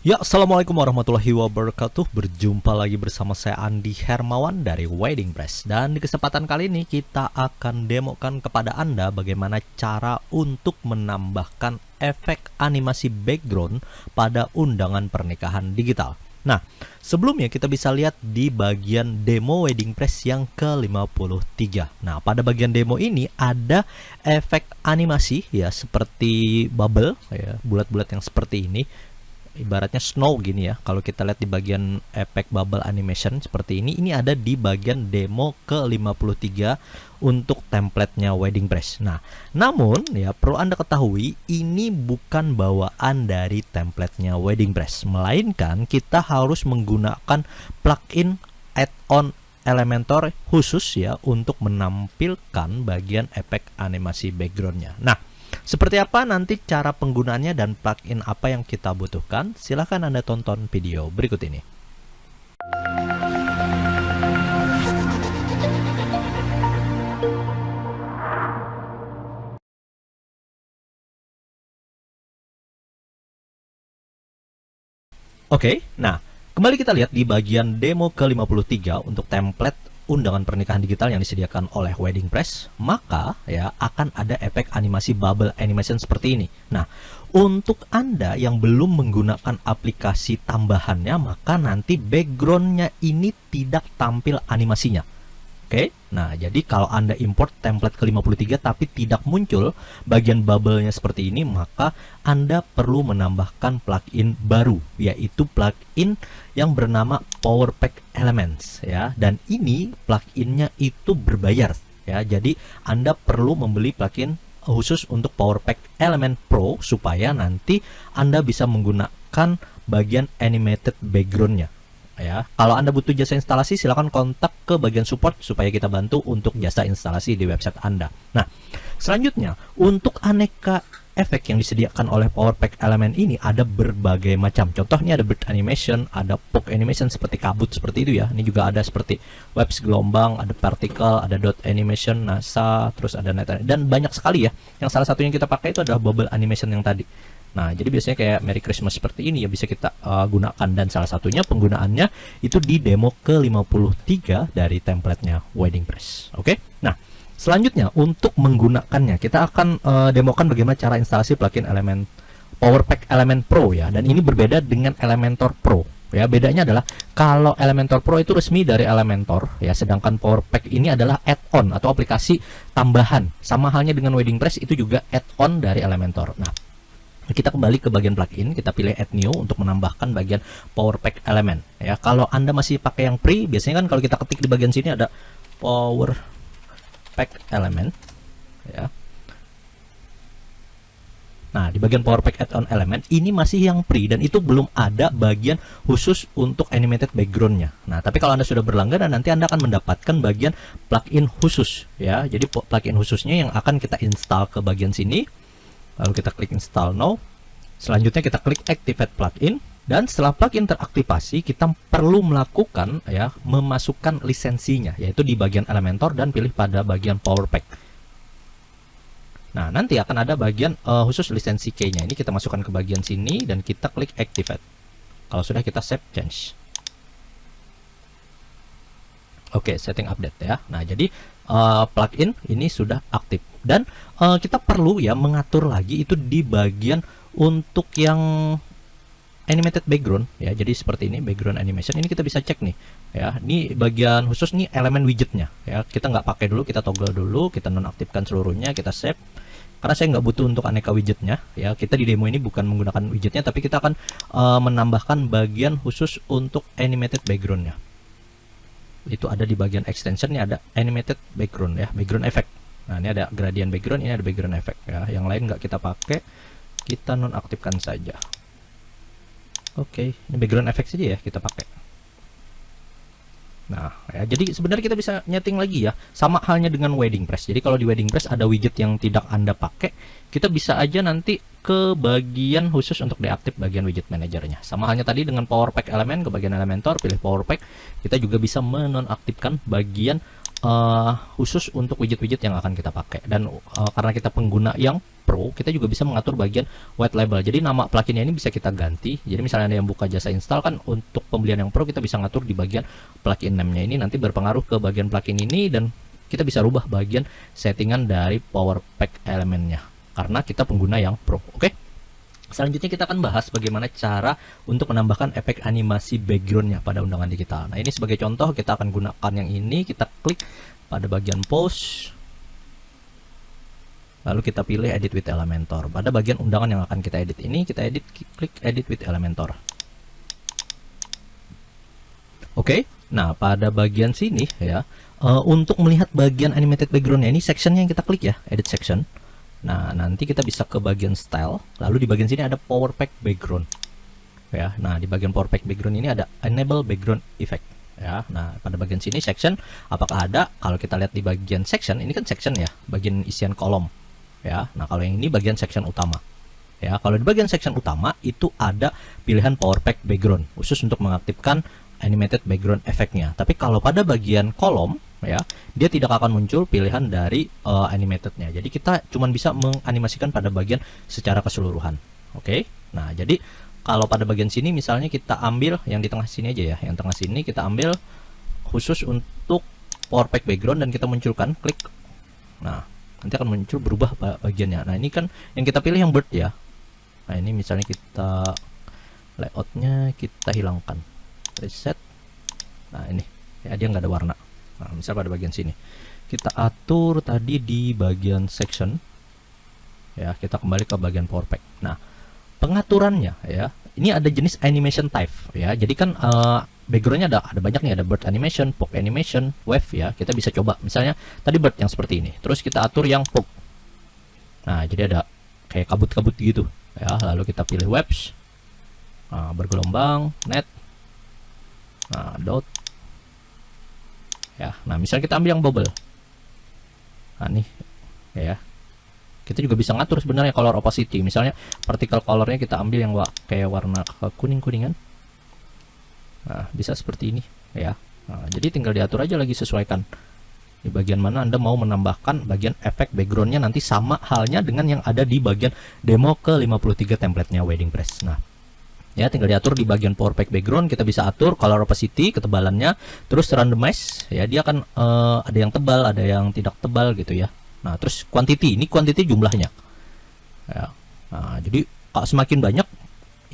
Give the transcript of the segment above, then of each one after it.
Ya, Assalamualaikum warahmatullahi wabarakatuh. Berjumpa lagi bersama saya Andi Hermawan dari Wedding Press. Dan di kesempatan kali ini kita akan demokan kepada Anda bagaimana cara untuk menambahkan efek animasi background pada undangan pernikahan digital. Nah, sebelumnya kita bisa lihat di bagian demo Wedding Press yang ke-53. Nah, pada bagian demo ini ada efek animasi ya, seperti bubble ya, bulat-bulat yang seperti ini. Ibaratnya snow gini ya. Kalau kita lihat di bagian efek bubble animation seperti ini ada di bagian demo ke-53 untuk templatenya Wedding Press. Nah, namun ya perlu Anda ketahui ini bukan bawaan dari templatenya Wedding Press, melainkan kita harus menggunakan plugin add-on Elementor khusus ya untuk menampilkan bagian efek animasi backgroundnya. Nah, seperti apa nanti cara penggunaannya dan plugin apa yang kita butuhkan? Silahkan Anda tonton video berikut ini. Oke, nah kembali kita lihat di bagian demo ke-53 untuk template undangan pernikahan digital yang disediakan oleh Wedding Press, maka ya akan ada efek animasi bubble animation seperti ini. Nah, untuk Anda yang belum menggunakan aplikasi tambahannya, maka nanti backgroundnya ini tidak tampil animasinya. Oke, nah jadi kalau Anda import template ke-53 tapi tidak muncul bagian bubble-nya seperti ini, maka Anda perlu menambahkan plugin baru, yaitu plugin yang bernama PowerPack Elements ya. Dan ini pluginnya itu berbayar ya. Jadi Anda perlu membeli plugin khusus untuk PowerPack Element Pro supaya nanti Anda bisa menggunakan bagian animated background-nya. Ya, kalau Anda butuh jasa instalasi, silakan kontak ke bagian support supaya kita bantu untuk jasa instalasi di website Anda. Nah, selanjutnya untuk aneka efek yang disediakan oleh PowerPack Element ini ada berbagai macam. Contohnya ada bird animation, ada poke animation seperti kabut seperti itu ya. Ini juga ada seperti waves gelombang, ada particle, ada dot animation, NASA, terus ada net, dan banyak sekali ya. Yang salah satu yang kita pakai itu adalah bubble animation yang tadi. Nah, jadi biasanya kayak Merry Christmas seperti ini ya bisa kita gunakan, dan salah satunya penggunaannya itu di demo ke-53 dari templatenya Wedding Press. Oke. Nah, selanjutnya untuk menggunakannya kita akan demokan bagaimana cara instalasi plugin element PowerPack Element Pro ya, dan ini berbeda dengan Elementor Pro. Ya, bedanya adalah kalau Elementor Pro itu resmi dari Elementor ya, sedangkan PowerPack ini adalah add-on atau aplikasi tambahan. Sama halnya dengan Wedding Press, itu juga add-on dari Elementor. Nah, kita kembali ke bagian plugin, kita pilih add new untuk menambahkan bagian PowerPack Element ya. Kalau Anda masih pakai yang free, biasanya kan kalau kita ketik di bagian sini ada PowerPack Element ya. Nah, di bagian PowerPack Add-on Element ini masih yang free dan itu belum ada bagian khusus untuk animated backgroundnya. Nah, tapi kalau Anda sudah berlangganan, nanti Anda akan mendapatkan bagian plugin khusus ya. Jadi plugin khususnya yang akan kita install ke bagian sini. Lalu kita klik install now. Selanjutnya kita klik activate plugin, dan setelah plugin teraktivasi kita perlu melakukan ya, memasukkan lisensinya, yaitu di bagian Elementor dan pilih pada bagian PowerPack. Nah, nanti akan ada bagian khusus lisensi key-nya. Ini kita masukkan ke bagian sini dan kita klik activate. Kalau sudah, kita save change. Oke, setting update ya. Nah, jadi plugin ini sudah aktif, dan kita perlu ya mengatur lagi itu di bagian untuk yang animated background ya. Jadi seperti ini background animation, ini kita bisa cek nih ya. Ini bagian khusus nih elemen widgetnya ya. Kita nggak pakai dulu, kita toggle dulu, kita nonaktifkan seluruhnya, kita save. Karena saya nggak butuh untuk aneka widgetnya ya. Kita di demo ini bukan menggunakan widgetnya, tapi kita akan menambahkan bagian khusus untuk animated backgroundnya. Itu ada di bagian extensionnya, ada animated background ya, background effect. Nah, ini ada gradient background, ini ada background effect ya. Yang lain nggak kita pakai, kita nonaktifkan saja. Oke, ini background effect saja ya kita pakai. Nah, ya, jadi sebenarnya kita bisa nyeting lagi ya, sama halnya dengan Wedding Press. Jadi kalau di Wedding Press ada widget yang tidak Anda pakai, kita bisa aja nanti ke bagian khusus untuk deaktif bagian widget manajernya. Sama halnya tadi dengan PowerPack Element, ke bagian Elementor, pilih PowerPack, kita juga bisa menonaktifkan bagian khusus untuk widget-widget yang akan kita pakai. Dan karena kita pengguna yang pro, kita juga bisa mengatur bagian white label. Jadi nama pluginnya ini bisa kita ganti. Jadi misalnya ada yang buka jasa install kan, untuk pembelian yang pro kita bisa ngatur di bagian plugin name-nya ini, nanti berpengaruh ke bagian plugin ini, dan kita bisa rubah bagian settingan dari power pack elemennya karena kita pengguna yang pro. Oke. Selanjutnya kita akan bahas bagaimana cara untuk menambahkan efek animasi backgroundnya pada undangan digital. Nah, ini sebagai contoh kita akan gunakan yang ini. Kita klik pada bagian post, lalu kita pilih edit with Elementor. Pada bagian undangan yang akan kita edit ini, kita klik edit with Elementor. Oke. Nah, pada bagian sini ya, untuk melihat bagian animated backgroundnya, ini sectionnya yang kita klik ya, edit section. Nah, nanti kita bisa ke bagian style, lalu di bagian sini ada power pack background. Ya, nah di bagian power pack background ini ada enable background effect. Ya, nah pada bagian sini section, apakah ada? Kalau kita lihat di bagian section, ini kan section ya, bagian isian kolom. Ya, nah kalau yang ini bagian section utama. Ya, kalau di bagian section utama itu ada pilihan power pack background khusus untuk mengaktifkan animated background efeknya. Tapi kalau pada bagian kolom ya, dia tidak akan muncul pilihan dari animatednya. Jadi kita cuma bisa menganimasikan pada bagian secara keseluruhan. Oke. Nah, jadi kalau pada bagian sini misalnya kita ambil yang di tengah sini aja ya, yang tengah sini kita ambil khusus untuk power pack background dan kita munculkan, klik. Nah, nanti akan muncul berubah bagiannya. Nah, ini kan yang kita pilih yang bird ya. Nah, ini misalnya kita layoutnya kita hilangkan, reset. Nah, ini ya, dia nggak ada warna. Nah, misal pada bagian sini kita atur tadi di bagian section ya, kita kembali ke bagian power pack. Nah, pengaturannya ya, ini ada jenis animation type ya. Jadi kan backgroundnya ada banyak nih, ada bird animation, pop animation, wave ya. Kita bisa coba misalnya tadi bird yang seperti ini, terus kita atur yang pop. Nah, jadi ada kayak kabut-kabut gitu ya. Lalu kita pilih waves, bergelombang, net, dot ya. Nah, misalnya kita ambil yang bubble. Nah, nih ya, kita juga bisa ngatur sebenarnya color opacity. Misalnya particle colornya kita ambil yang kayak warna kuning-kuningan. Nah, bisa seperti ini ya. Nah, jadi tinggal diatur aja lagi, sesuaikan di bagian mana Anda mau menambahkan bagian efek backgroundnya, nanti sama halnya dengan yang ada di bagian demo ke 53 template-nya Wedding Press. Nah ya, tinggal diatur di bagian power pack background, kita bisa atur color opacity, ketebalannya, terus randomize ya, dia akan ada yang tebal, ada yang tidak tebal gitu ya. Nah, terus quantity, ini quantity jumlahnya ya. Nah, jadi kalau semakin banyak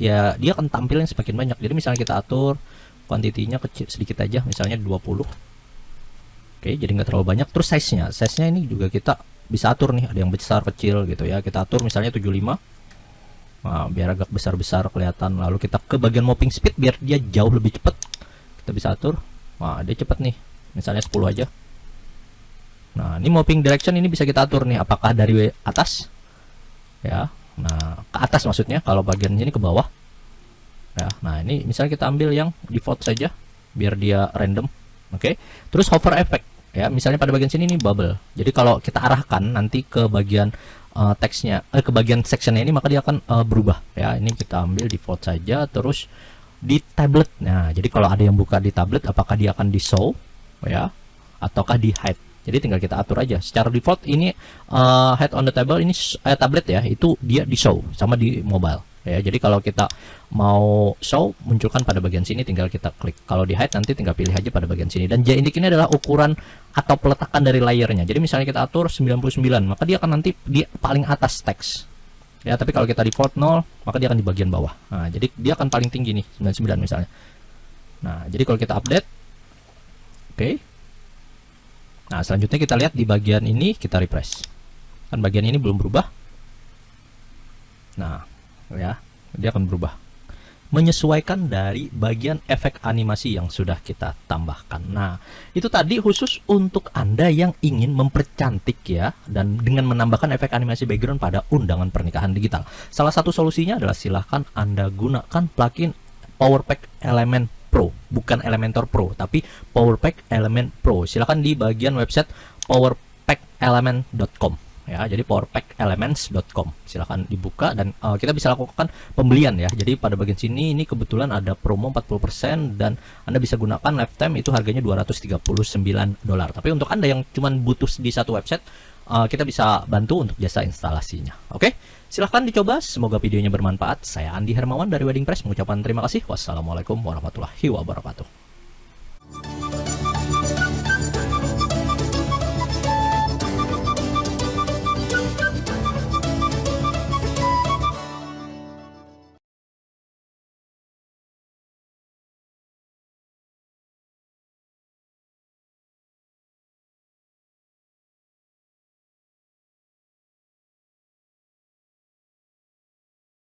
ya dia akan tampil yang semakin banyak. Jadi misalnya kita atur quantity-nya kecil sedikit aja, misalnya 20. Oke, jadi nggak terlalu banyak. Terus size-nya ini juga kita bisa atur nih, ada yang besar kecil gitu ya. Kita atur misalnya 75. Nah, biar agak besar-besar kelihatan. Lalu kita ke bagian mapping speed biar dia jauh lebih cepat. Kita bisa atur. Nah, dia cepat nih. Misalnya 10 aja. Nah, ini mapping direction ini bisa kita atur nih, apakah dari atas ya. Nah, ke atas maksudnya, kalau bagian ini ke bawah. Ya, nah ini misalnya kita ambil yang default saja biar dia random. Oke. Terus hover effect ya, misalnya pada bagian sini ini bubble. Jadi kalau kita arahkan nanti ke bagian teksnya, ke bagian sectionnya ini, maka dia akan berubah ya. Ini kita ambil default saja, terus di tablet. Nah, jadi kalau ada yang buka di tablet, apakah dia akan di show ya, ataukah di hide. Jadi tinggal kita atur aja. Secara default ini hide on the table, ini tablet ya, itu dia di show sama di mobile ya. Jadi kalau kita mau show, munculkan pada bagian sini, tinggal kita klik. Kalau di hide nanti tinggal pilih aja pada bagian sini. Dan JINDEX ini adalah ukuran atau peletakan dari layernya. Jadi misalnya kita atur 99, maka dia akan nanti di paling atas teks ya. Tapi kalau kita default 0, maka dia akan di bagian bawah. Nah, jadi dia akan paling tinggi nih, 99 misalnya. Nah, jadi kalau kita update, oke. Nah, selanjutnya kita lihat di bagian ini, kita refresh. Kan bagian ini belum berubah. Nah, ya, dia akan berubah menyesuaikan dari bagian efek animasi yang sudah kita tambahkan. Nah, itu tadi khusus untuk Anda yang ingin mempercantik ya, dan dengan menambahkan efek animasi background pada undangan pernikahan digital. Salah satu solusinya adalah silahkan Anda gunakan plugin PowerPack Element Pro, bukan Elementor Pro, tapi PowerPack Element Pro. Silahkan di bagian website powerpackelement.com ya. Jadi powerpackelements.com. Silahkan dibuka dan kita bisa lakukan pembelian ya. Jadi pada bagian sini ini kebetulan ada promo 40% dan Anda bisa gunakan lifetime, itu harganya $239. Tapi untuk Anda yang cuma butuh di satu website, kita bisa bantu untuk jasa instalasinya. Oke, silahkan dicoba. Semoga videonya bermanfaat. Saya Andi Hermawan dari Wedding Press mengucapkan terima kasih. Wassalamualaikum warahmatullahi wabarakatuh.